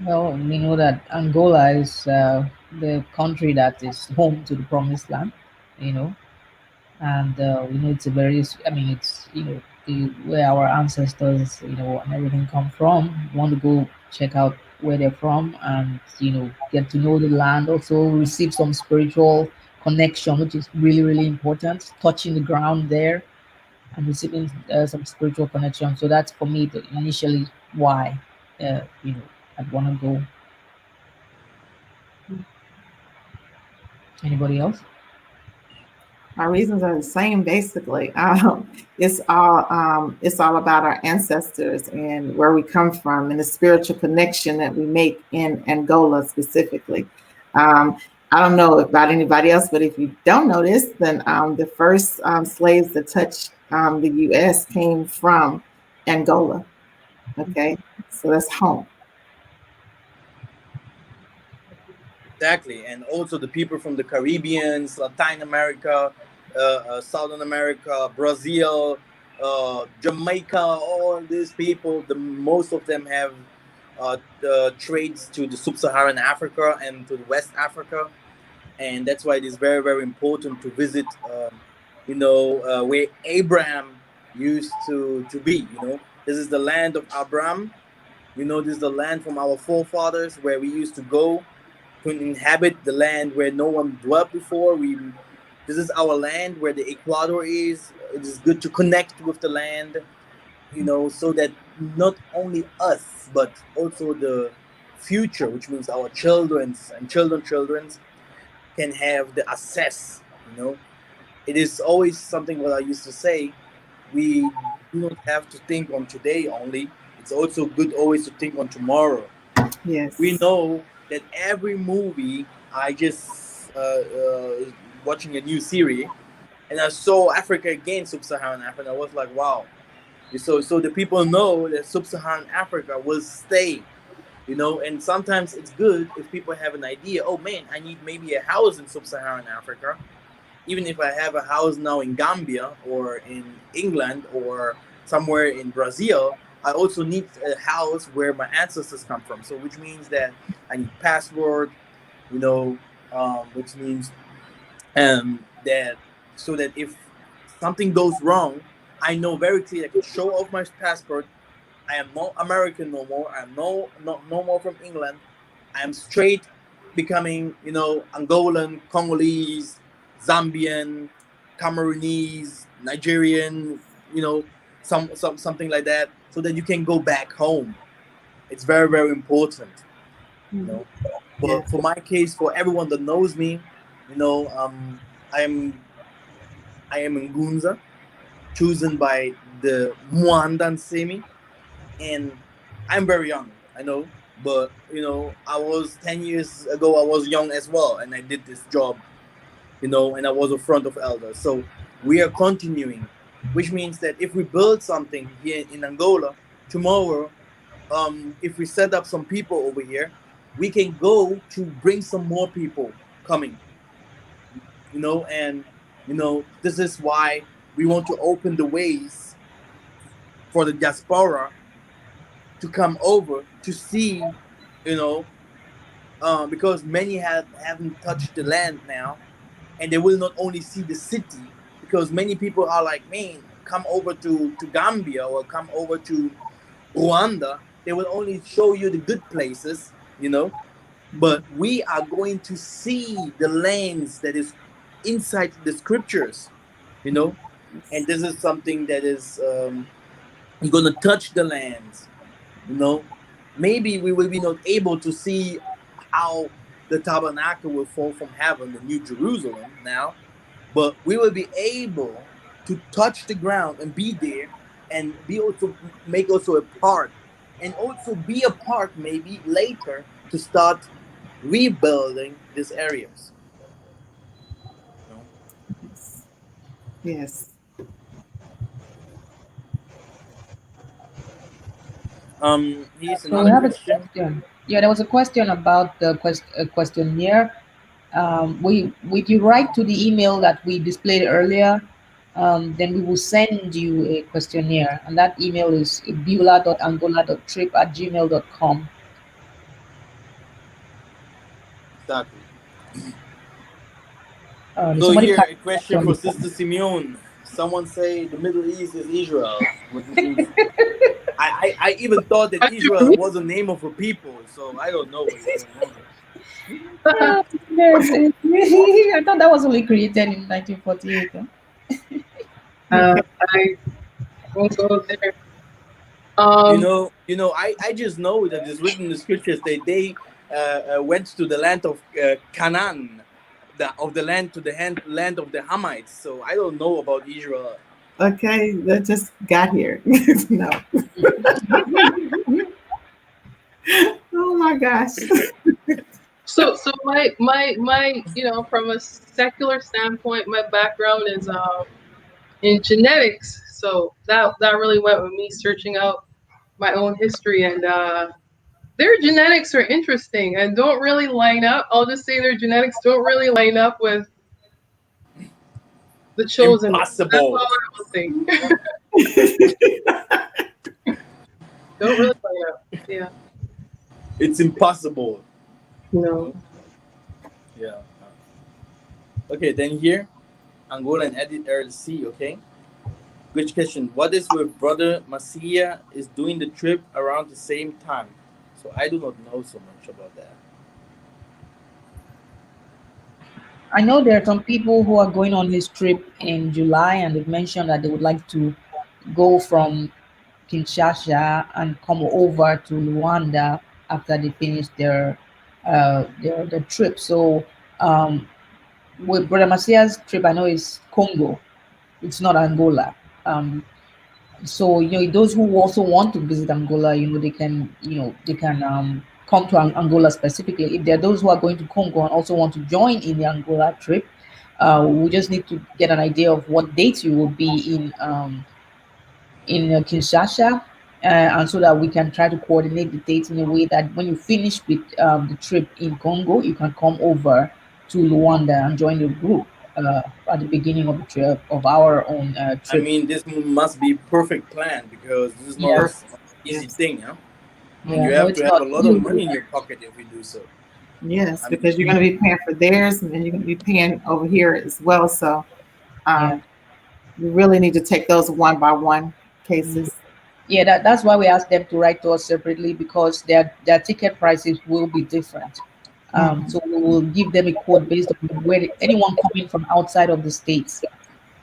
Well, we know that Angola is the country that is home to the Promised Land, you know, and we know it's a very, I mean, it's where our ancestors, and everything come from. You want to go check out where they're from, and get to know the land. Also, receive some spiritual connection, which is really really important. Touching the ground there and receiving some spiritual connection. So that's for me initially why I'd want to go. Anybody else? My reasons are the same, basically. It's all about our ancestors and where we come from, and the spiritual connection that we make in Angola specifically. Um, I don't know about anybody else, but if you don't know this, then the first slaves that touched the U.S. came from Angola. Okay, so that's home. Exactly, and also the people from the Caribbeans, Latin America, Southern America, Brazil, Jamaica, all these people, the most of them have trades to the sub-Saharan Africa and to the West Africa, and that's why it is very very important to visit, where Abraham used to be. This is the land of Abraham. This is the land from our forefathers where we used to go to inhabit the land where no one dwelt before. This is our land where the equator is. It is good to connect with the land, so that not only us but also the future, which means our children's and children's, can have the access. It is always something what I used to say. We do not have to think on today only. It's also good always to think on tomorrow. Yes. We know that every movie, I just watching a new series, and I saw Africa again, sub-Saharan Africa. I was like, wow. So the people know that sub-Saharan Africa will stay. And sometimes it's good if people have an idea. Oh man, I need maybe a house in sub-Saharan Africa. Even if I have a house now in Gambia or in England or somewhere in Brazil, I also need a house where my ancestors come from. So which means that I need passport, which means that so that if something goes wrong, I know very clearly I can show off my passport. I am not American no more. I am no more from England. I am straight becoming, Angolan, Congolese, Zambian, Cameroonese, Nigerian, something like that, so that you can go back home. It's very, very important, But Yes. for my case, for everyone that knows me, I am Ngunza, chosen by the Mwandan Semi, and I'm very young, I know, but I was 10 years ago. I was young as well, and I did this job, and I was a front of elders. So we are continuing, which means that if we build something here in Angola tomorrow, if we set up some people over here, we can go to bring some more people coming, and this is why we want to open the ways for the diaspora to come over to see, because many haven't touched the land now, and they will not only see the city, because many people are like, man, come over to Gambia or come over to Rwanda. They will only show you the good places, but we are going to see the lands that is inside the scriptures, and this is something that is you're going to touch the lands, maybe we will be not able to see how the tabernacle will fall from heaven, the new Jerusalem now, but we will be able to touch the ground and be there, and be also make also a part, and also be a part maybe later to start rebuilding these areas. Yes. Here's So we another have a question. question. Yeah, there was a question about the questionnaire. If you write to the email that we displayed earlier, then we will send you a questionnaire, and that email is beulah.angola.trip@gmail.com. Exactly. Did So somebody here catch a that question on for the phone? Sister Simeon. Someone say the Middle East is Israel, which means I even thought that I Israel was a name of a people. So I don't know what is going on. Yeah, yes. I thought that was only created in 1948. Huh? Okay. I won't go there. I just know that it's written in the scriptures that they went to the land of Canaan, of the land to the land of the Hamites. So I don't know about Israel. Okay, that just got here. No. Oh my gosh. So my from a secular standpoint, my background is in genetics. So that really went with me searching out my own history, and their genetics are interesting and don't really line up. I'll just say their genetics don't really line up with the chosen one. That's all Impossible. I will say. Don't really line up. Yeah. It's impossible. You No. know? Yeah. Okay, then here, Angola and Edit C, okay? Which question? What is with brother Masia is doing the trip around the same time? So I do not know so much about that. I know there are some people who are going on this trip in July, and they've mentioned that they would like to go from Kinshasa and come over to Rwanda after they finish their trip. So, with Brother Masia's trip, I know is Congo. It's not Angola. Um, so those who also want to visit Angola, they can come to Angola specifically. If there are those who are going to Congo and also want to join in the Angola trip, we just need to get an idea of what dates you will be in Kinshasa, and so that we can try to coordinate the dates in a way that when you finish with the trip in Congo, you can come over to Luanda and join the group at the beginning of the trip of our own I trip. mean, this must be perfect plan because this is not Yeah, an Perfect. easy Yes. thing, huh? yeah, You no, have to it's have not. a lot of money in your pocket if you do so. Yes, I because mean, you're going to be paying for theirs and then you're going to be paying over here as well. So Yeah. um, you really need to take those one by one Mm. cases. Yeah, that's why we asked them to write to us separately because their ticket prices will be different. Hmm. So we will give them a quote based on where anyone coming from outside of the states.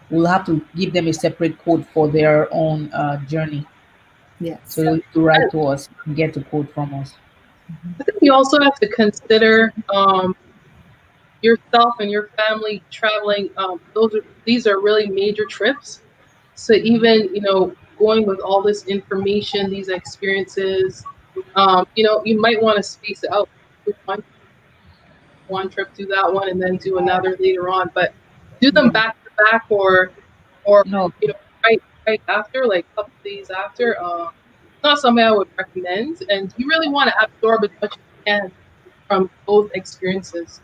We'll have to give them a separate code for their own journey. So Yes. they need to write to us and get a quote from us. Mhm. I think you also have to consider yourself and your family traveling. These are really major trips. So even going with all this information, these experiences, you might want to space it out. Do one trip, do that one, and then do another later on. But do them Yeah. back to back, or No, right after, like a couple days after. Not something I would recommend. And you really want to absorb as much as you can from both experiences.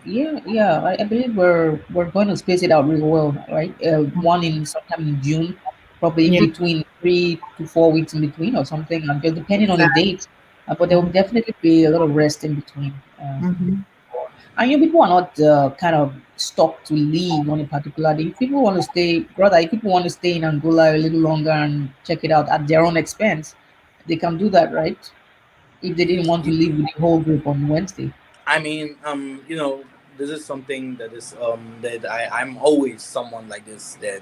yeah. I believe we're going to space it out really well, right? One in sometime in June, probably in Yeah. between 3 to 4 weeks in between or something, and just depending on the Exactly. dates. But there will definitely be a lot of rest in between. Hmm. And people are not kind of stuck to leave on a particular day. If people want to stay, brother, if people want to stay in Angola a little longer and check it out at their own expense, they can do that, right? If they didn't want to leave with the whole group on Wednesday. I mean, this is something that is that I'm always someone like this that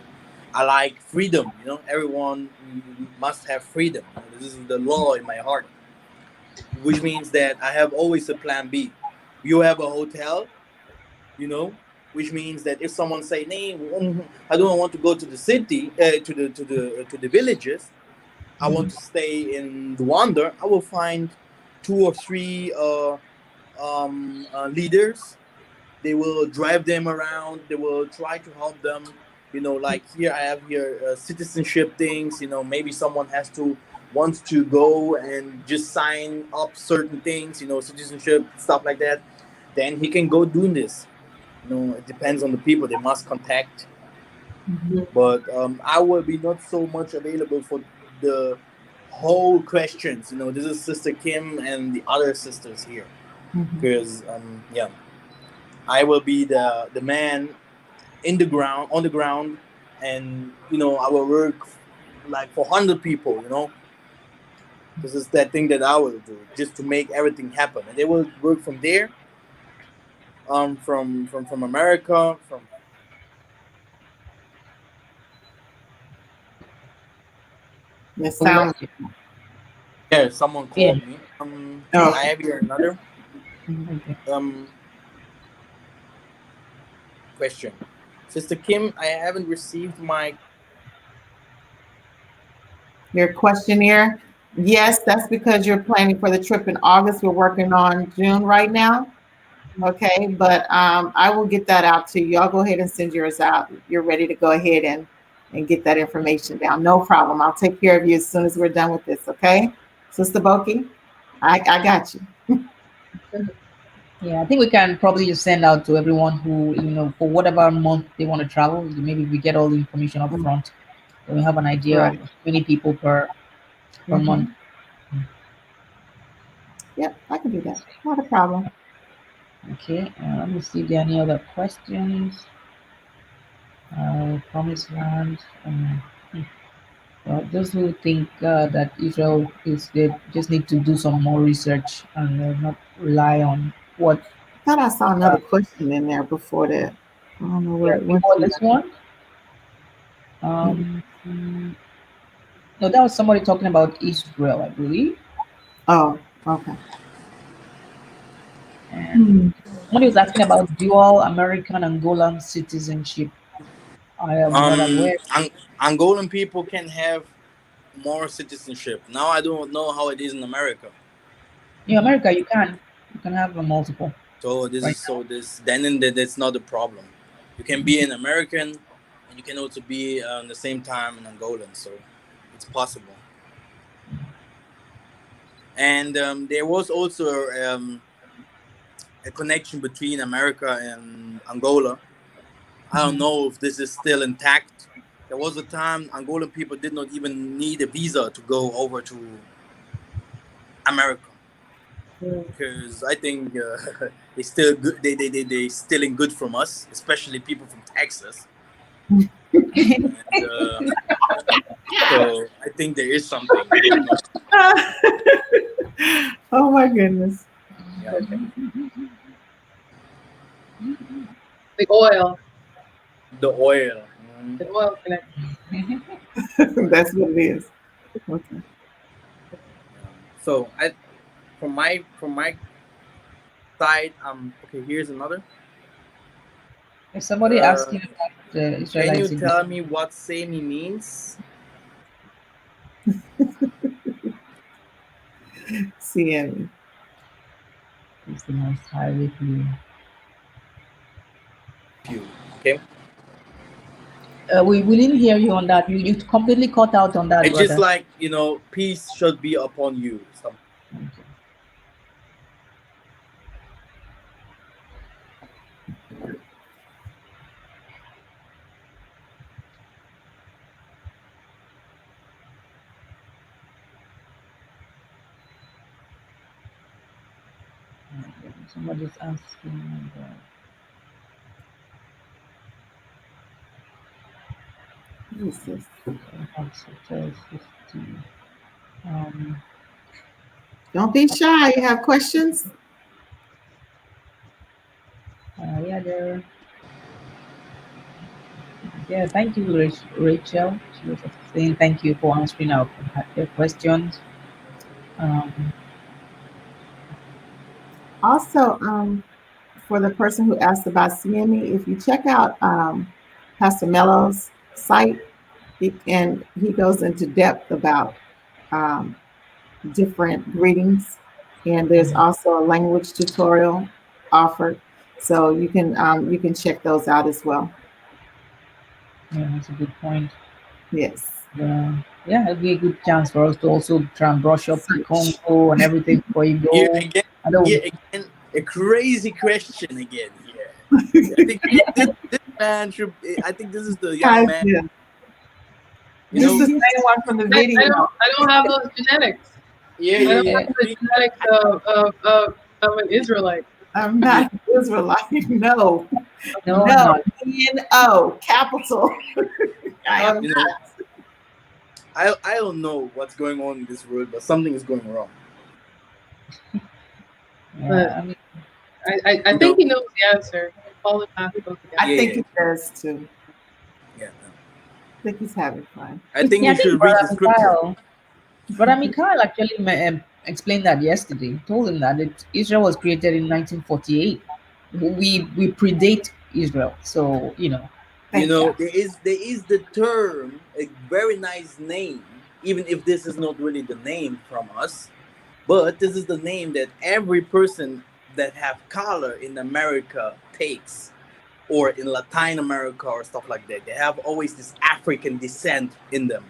I like freedom. Everyone must have freedom. This is the law in my heart, which means that I have always a plan B. You have a hotel, you know, which means that if someone say, "Nee, I don't want to go to the city, to the villages. I want to stay in Rwanda," I will find two or three leaders. They will drive them around. They will try to help them. Like here I have here citizenship things. Maybe someone has to wants to go and just sign up certain things. Citizenship stuff like that. Then he can go doing this. It depends on the people. They must contact. Hmm. Mhm. But I will be not so much available for the whole questions. This is Sister Kim and the other sisters here, because yeah, I will be the man in the ground, on the ground, and I will work like for 100 people. This is that thing that I will do just to make everything happen, and they will work from there, from America, from. It sounds. Yeah, someone called me. I have here another question. Sister Kim, I haven't received your questionnaire. Yes, that's because you're planning for the trip in August. We're working on June right now. Okay, but I will get that out to you. I'll go ahead and send yours out. You're ready to go ahead and get that information down. No problem. I'll take care of you as soon as we're done with this. Okay, Sister Boki, I got you. Yeah, I think we can probably just send out to everyone who, for whatever month they want to travel. Maybe we get all the information up front, and we have an idea of how many people per month. Yep, I can do that. Not a problem. Okay, let me see if there are any other questions. Promised land. Those who think that Israel is, they just need to do some more research and not rely on what. I thought I saw another question in there before that. I don't know where it went. Before this one. No, that was somebody talking about Israel, I believe. Oh, okay. And somebody was asking about dual American Angolan citizenship. I am not aware. Angolan people can have more citizenship. Now I don't know how it is in America. In America, you can have multiple. So then that's not a problem. You can be an American, and you can also be at the same time an Angolan. So it's possible. And there was also a connection between America and Angola. I don't know if this is still intact. There was a time Angolan people did not even need a visa to go over to America, because I think they still good. They stealing good from us, especially people from Texas. And, so I think there is something. Oh my goodness. Yeah. The oil. The oil. The oil connection. That's what it is. Okay. So from my side, okay, here's another. If somebody asking about the Israelites, can you tell me what Semi means? CME. It's the most highly few. Okay. We didn't hear you on that. You completely cut out on that. It's just like, peace should be upon you. So. Okay. Somebody's asking about. What is this? Don't be shy. You have questions? Yeah, there. Yeah, thank you, Rachel. She was saying thank you for answering our questions. Also, for the person who asked about CME, if you check out Pastor Mello's site, he goes into depth about different greetings, and there's also a language tutorial offered, so you can check those out as well. Yeah, that's a good point. Yes. Yeah, it'd be a good chance for us to also try and brush up the Congo and everything before you go. Again, a crazy question again. Yeah, I think this man should. I think this is the young man. You This is know, the same one from the video. I don't have those genetics. yeah, I yeah, don't yeah. have the genetics of an Israelite. I'm not an Israelite. No. No, No. no. N-O, capital. I am You know, I don't know what's going on in this world, but something is going wrong. Yeah, I mean, I You think know, he knows the answer. Paul Path knows the I answer. think yeah, he does too. yeah. I think he's having fun. I think yeah, you I think should read the scripture. Brother Mikhael actually explained that yesterday. He told him that Israel was created in 1948. We predate Israel, so you know. You Thank know, you. there is the term, a very nice name, even if this is not really the name from us, but this is the name that every person that have color in America takes, or in Latin America or stuff like that. They have always this African descent in them.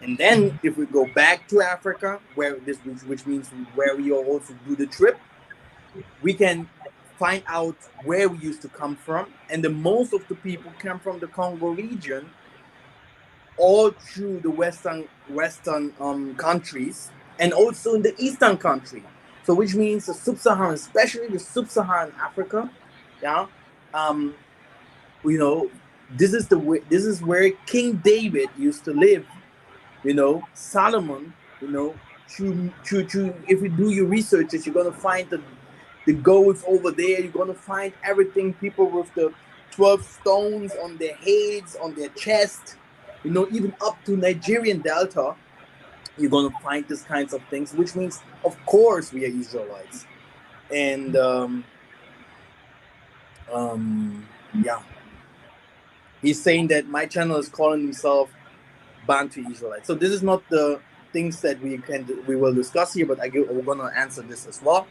And then if we go back to Africa, where this which means where we also do the trip, we can find out where we used to come from. And the most of the people come from the Congo region, all through the western countries, and also in the eastern country. So which means the sub-Saharan, especially the sub-Saharan Africa, yeah. Um, you know, this is where King David used to live. You know, Solomon. You know, if you do your researches, you're gonna find the goals over there. You're gonna find everything. People with the 12 stones on their heads, on their chest. You know, even up to Nigerian Delta, you're gonna find these kinds of things. Which means, of course, we are Israelites, and yeah. He's saying that my channel is calling himself Bantu Israelites. So this is not the things that we will discuss here, but we're gonna answer this as well.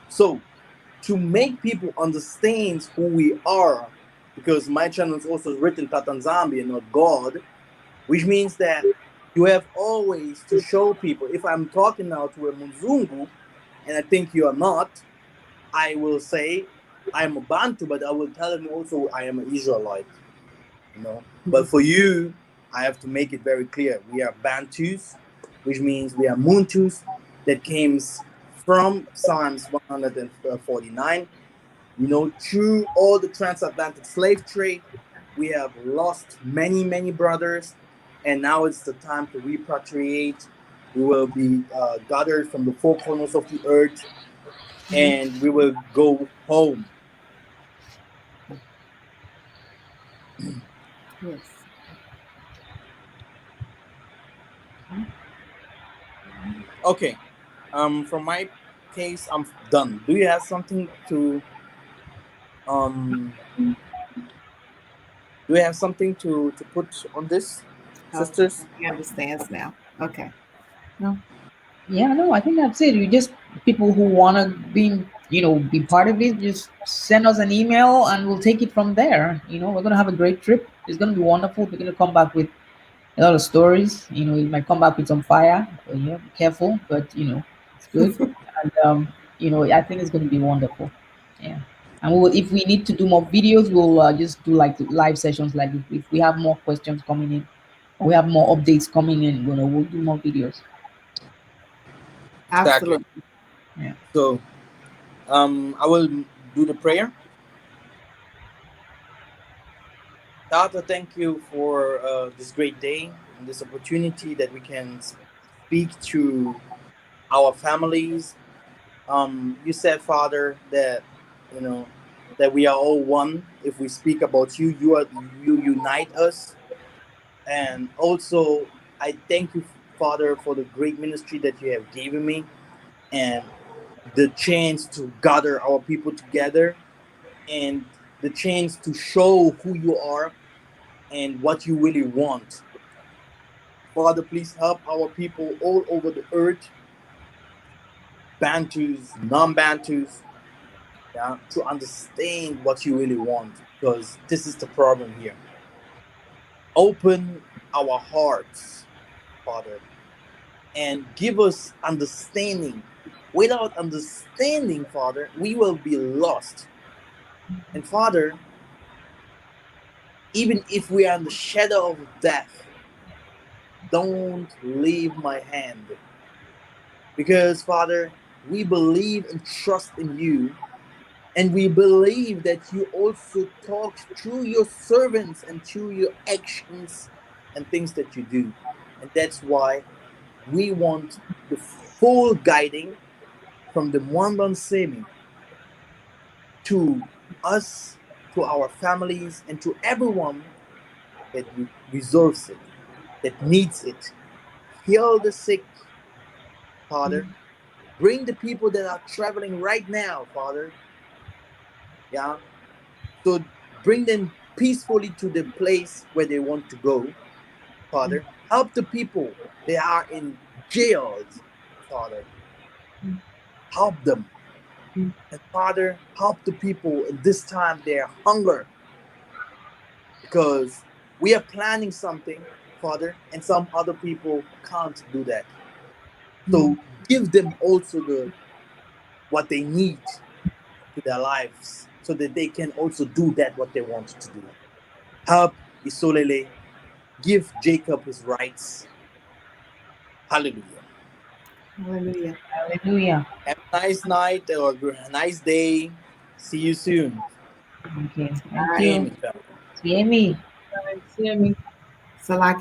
So to make people understand who we are, because my channel is also written Tatanzambi and not God, which means that you have always to show people. If I'm talking now to a Muzungu, and I think you are not, I will say I'm a Bantu, but I will tell him also I am an Israelite. You know, but for you, I have to make it very clear. We are Bantus, which means we are Muntus that came from Psalms 149. You know, through all the transatlantic slave trade, we have lost many, many brothers, and now it's the time to repatriate. We will be gathered from the four corners of the earth, and we will go home. Yes. Okay. From my case, I'm done. Do you have something to um? Do you have something to put on this, Okay. sisters? He understands now. Okay. Yeah, no, I think that's it. You just people who wanna be part of it, just send us an email and we'll take it from there. You know, we're gonna have a great trip. It's gonna be wonderful. We're gonna come back with a lot of stories. You know, you might come back with some fire. So, be careful, but it's good. And I think it's gonna be wonderful. Yeah. And if we need to do more videos, we'll just do like live sessions. Like if we have more questions coming in, or we have more updates coming in, we'll do more videos. Exactly. Absolutely. Yeah. So, I will do the prayer. Tata, thank you for this great day and this opportunity that we can speak to our families. You said, Father, that you know that we are all one. If we speak about you, you unite us. And also, I thank you, Father, for the great ministry that you have given me and the chance to gather our people together and the chance to show who you are and what you really want. Father, please help our people all over the earth, Bantus, non Bantus, yeah, to understand what you really want because this is the problem here. Open our hearts, Father, and give us understanding. Without understanding, Father, we will be lost. And Father, even if we are in the shadow of death, don't leave my hand. Because, Father, we believe and trust in you, and we believe that you also talk through your servants and through your actions and things that you do. And that's why we want the full guiding from the Mwanban Semi to us, to our families, and to everyone that deserves it, that needs it. Heal the sick, Father. Bring the people that are traveling right now, Father. Yeah. So bring them peacefully to the place where they want to go, Father. Help the people. They are in jails, Father. Help them. And Father, help the people in this time their hunger, because we are planning something, Father, and some other people can't do that. So give them also the what they need to their lives so that they can also do that what they want to do. Help Isolele, give Jacob his rights. Hallelujah. Hallelujah. Hallelujah. Have a nice night or a nice day. See you soon. Okay. All Thank right. you. Amen. See me. Right, see me. Salaki.